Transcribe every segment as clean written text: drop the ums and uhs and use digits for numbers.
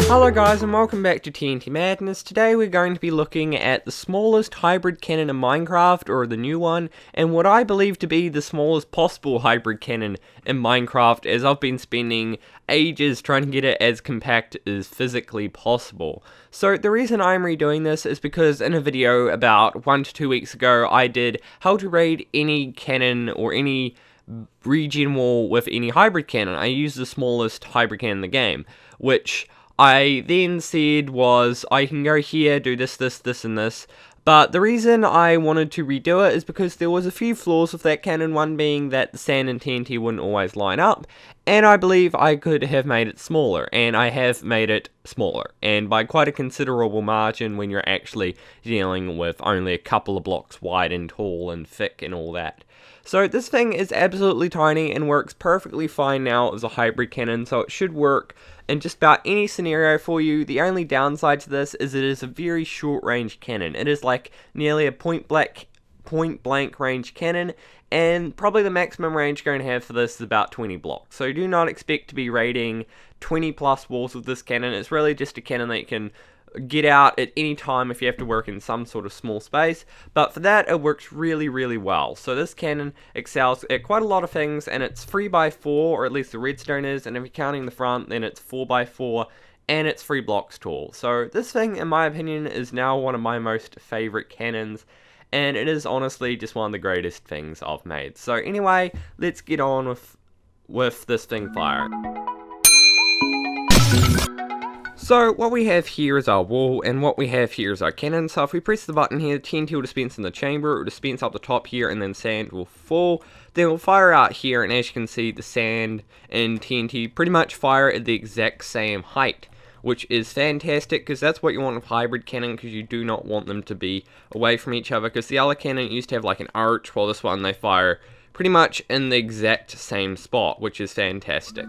Hello guys and welcome back to TNT Madness. Today we're going to be looking at the smallest hybrid cannon in Minecraft, or the new one, and what I believe to be the smallest possible hybrid cannon in Minecraft, as I've been spending ages trying to get it as compact as physically possible. So the reason I'm redoing this is because in a video about 1 to 2 weeks ago I did how to raid any cannon or any region wall with any hybrid cannon. I used the smallest hybrid cannon in the game, which I then said was, I can go here, do this, and this. But the reason I wanted to redo it is because there was a few flaws with that cannon, one being that the sand and TNT wouldn't always line up, and I believe I could have made it smaller, and I have made it smaller, and by quite a considerable margin when you're actually dealing with only a couple of blocks wide and tall and thick and all that. So this thing is absolutely tiny and works perfectly fine now as a hybrid cannon, so it should work in just about any scenario for you. The only downside to this is it is a very short range cannon. It is like nearly a point blank range cannon, and probably the maximum range you're going to have for this is about 20 blocks. So do not expect to be raiding 20 plus walls with this cannon. It's really just a cannon that you can get out at any time if you have to work in some sort of small space, but for that it works really well. So this cannon excels at quite a lot of things, and it's 3x4, or at least the redstone is, and if you're counting the front then it's 4x4, and it's 3 blocks tall. So this thing, in my opinion, is now one of my most favorite cannons, and it is honestly just one of the greatest things I've made. So anyway, let's get on with this thing firing. So what we have here is our wall, and what we have here is our cannon. So if we press the button here, TNT will dispense in the chamber, it will dispense up the top here, and then sand will fall. Then we'll fire out here, and as you can see, the sand and TNT pretty much fire at the exact same height, which is fantastic, because that's what you want with hybrid cannon, because you do not want them to be away from each other, because the other cannon used to have like an arch, while this one they fire pretty much in the exact same spot, which is fantastic.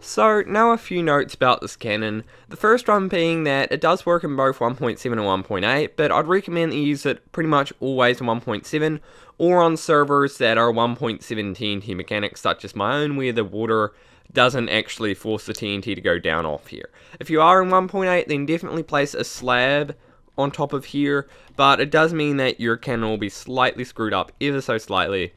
So now a few notes about this cannon. The first one being that it does work in both 1.7 and 1.8, but I'd recommend that you use it pretty much always in 1.7, or on servers that are 1.7 TNT mechanics such as my own, where the water doesn't actually force the TNT to go down off here. If you are in 1.8, then definitely place a slab on top of here, but it does mean that your cannon will be slightly screwed up, ever so slightly.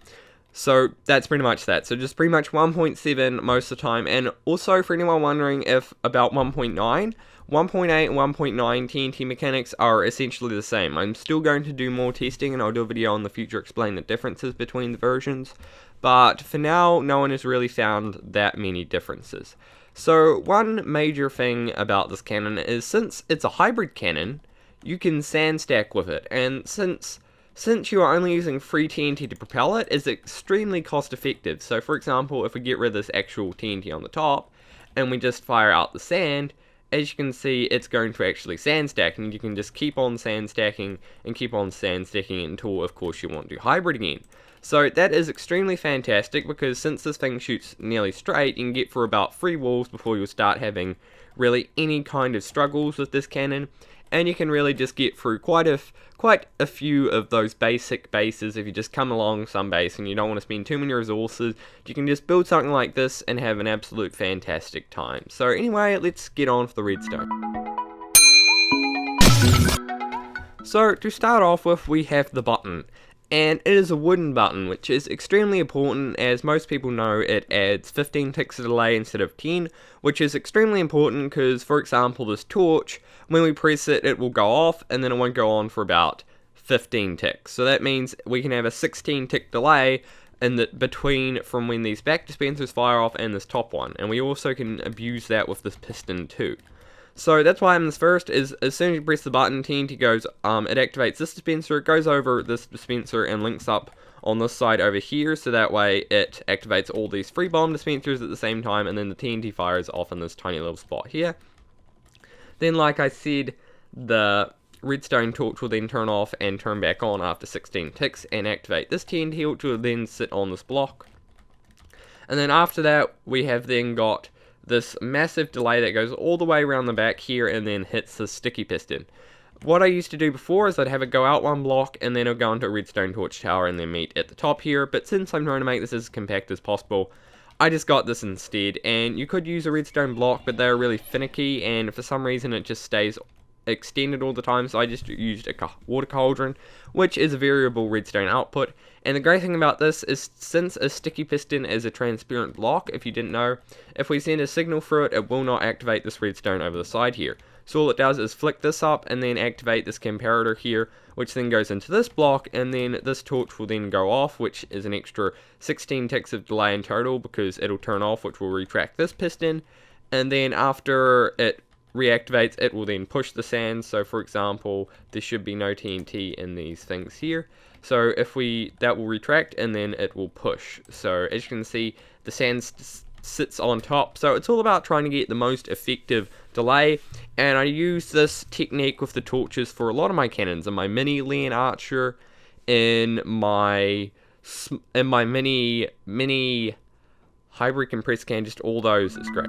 So that's pretty much that. So just pretty much 1.7 most of the time. And also for anyone wondering if about 1.9, 1.8 and 1.9 TNT mechanics are essentially the same. I'm still going to do more testing, and I'll do a video in the future explaining the differences between the versions. But for now, no one has really found that many differences. So one major thing about this cannon is, since it's a hybrid cannon, you can sand stack with it. And since you are only using free TNT to propel it, it's extremely cost effective. So for example, if we get rid of this actual TNT on the top, and we just fire out the sand, as you can see, it's going to actually sand stack, and you can just keep on sand stacking and keep on sand stacking until, of course, you want to do hybrid again. So that is extremely fantastic, because since this thing shoots nearly straight, you can get for about 3 walls before you'll start having really any kind of struggles with this cannon. And you can really just get through quite a few of those basic bases. If you just come along some base and you don't want to spend too many resources, you can just build something like this and have an absolute fantastic time. So anyway, let's get on for the redstone. So to start off with, we have the button. And it is a wooden button, which is extremely important. As most people know, it adds 15 ticks of delay instead of 10, which is extremely important because, for example, this torch, when we press it, it will go off, and then it won't go on for about 15 ticks. So that means we can have a 16 tick delay in the between from when these back dispensers fire off and this top one, and we also can abuse that with this piston too. So that's why I'm this first, is as soon as you press the button, TNT goes, it activates this dispenser, it goes over this dispenser and links up on this side over here, so that way it activates all these free bomb dispensers at the same time, and then the TNT fires off in this tiny little spot here. Then, like I said, the redstone torch will then turn off and turn back on after 16 ticks and activate this TNT, which will then sit on this block. And then after that, we have then got this massive delay that goes all the way around the back here and then hits the sticky piston. What I used to do before is I'd have it go out one block and then it'll go into a redstone torch tower and then meet at the top here, but since I'm trying to make this as compact as possible, I just got this instead, and you could use a redstone block, but they're really finicky, and for some reason it just stays extended all the time, so I just used a water cauldron, which is a variable redstone output. And the great thing about this is, since a sticky piston is a transparent block, if you didn't know, if we send a signal through it, it will not activate this redstone over the side here. So all it does is flick this up and then activate this comparator here, which then goes into this block, and then this torch will then go off, which is an extra 16 ticks of delay in total, because it'll turn off, which will retract this piston, and then after it reactivates, it will then push the sand. So for example, there should be no TNT in these things here, so if that will retract and then it will push. So as you can see, the sand sits on top, so it's all about trying to get the most effective delay. And I use this technique with the torches for a lot of my cannons, in my mini Leon Archer, in my mini hybrid compressed can, just all those. It's great.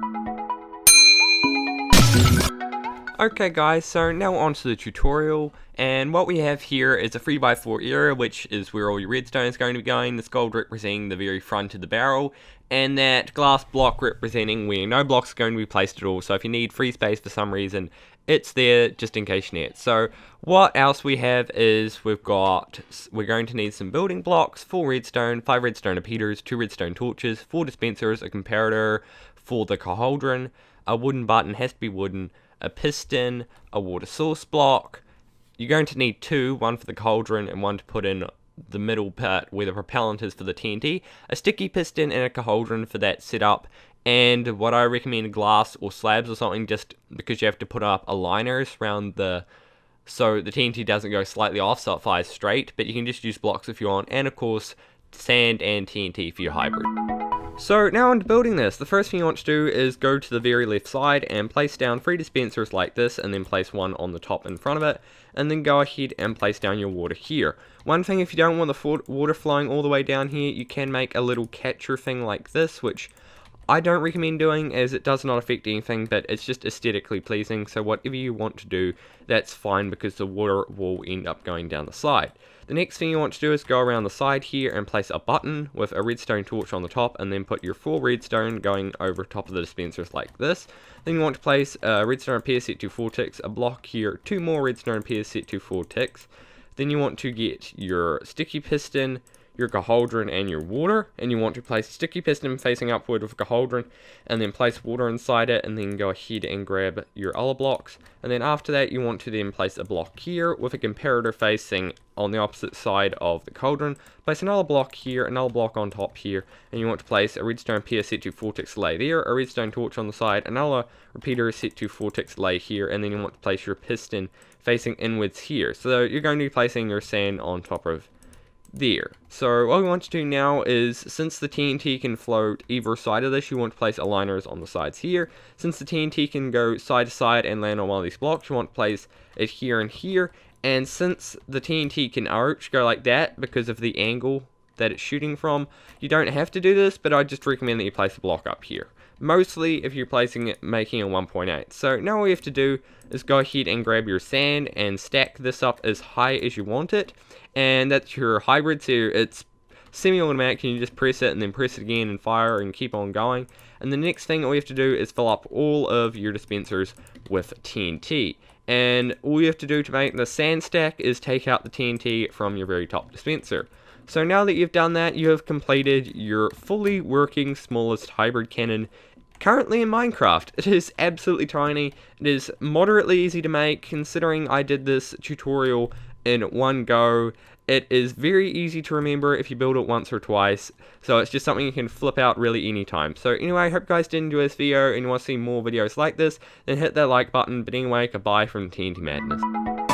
Okay guys, so now on to the tutorial, and what we have here is a 3x4 area, which is where all your redstone is going to be going, this gold representing the very front of the barrel, and that glass block representing where no blocks are going to be placed at all. So if you need free space for some reason, it's there just in case you need it. So what else we have is we're going to need some building blocks, 4 redstone, 5 redstone repeaters, 2 redstone torches, 4 dispensers, a comparator for the cauldron, a wooden button, has to be wooden, a piston, a water source block. You're going to need 2, one for the cauldron and one to put in the middle part where the propellant is for the TNT, a sticky piston and a cauldron for that setup, and what I recommend, glass or slabs or something, just because you have to put up aligners around so the TNT doesn't go slightly off, so it fires straight, but you can just use blocks if you want, and of course sand and TNT for your hybrid. So now into building this, the first thing you want to do is go to the very left side and place down 3 dispensers like this, and then place one on the top in front of it, and then go ahead and place down your water here. One thing, if you don't want the water flowing all the way down here, you can make a little catcher thing like this, which I don't recommend doing, as it does not affect anything, but it's just aesthetically pleasing. So whatever you want to do, that's fine, because the water will end up going down the side. The next thing you want to do is go around the side here and place a button with a redstone torch on the top, and then put your 4 redstone going over top of the dispensers like this. Then you want to place a redstone repair set to 4 ticks, a block here, 2 more redstone repair set to 4 ticks. Then you want to get your sticky piston, your cauldron, and your water, and you want to place a sticky piston facing upward with a cauldron, and then place water inside it, and then go ahead and grab your other blocks. And then after that, you want to then place a block here with a comparator facing on the opposite side of the cauldron, place another block here, another block on top here, and you want to place a redstone pier set to 4 ticks lay there, a redstone torch on the side, another repeater set to 4 ticks lay here, and then you want to place your piston facing inwards here. So you're going to be placing your sand on top of there. So what we want to do now is, since the TNT can float either side of this, you want to place aligners on the sides here. Since the TNT can go side to side and land on one of these blocks, you want to place it here and here. And since the TNT can arch, go like that because of the angle that it's shooting from, you don't have to do this, but I just recommend that you place a block up here. Mostly if you're placing it, making a 1.8. So now all you have to do is go ahead and grab your sand and stack this up as high as you want it. And that's your hybrid, so it's semi-automatic, and you just press it and then press it again and fire and keep on going. And the next thing all you have to do is fill up all of your dispensers with TNT. And all you have to do to make the sand stack is take out the TNT from your very top dispenser. So now that you've done that, you have completed your fully working smallest hybrid cannon currently in Minecraft. It is absolutely tiny. It is moderately easy to make, considering I did this tutorial in one go. It is very easy to remember if you build it once or twice, so it's just something you can flip out really anytime. So anyway, I hope you guys did enjoy this video and you want to see more videos like this, then hit that like button. But anyway, goodbye from TNT Madness.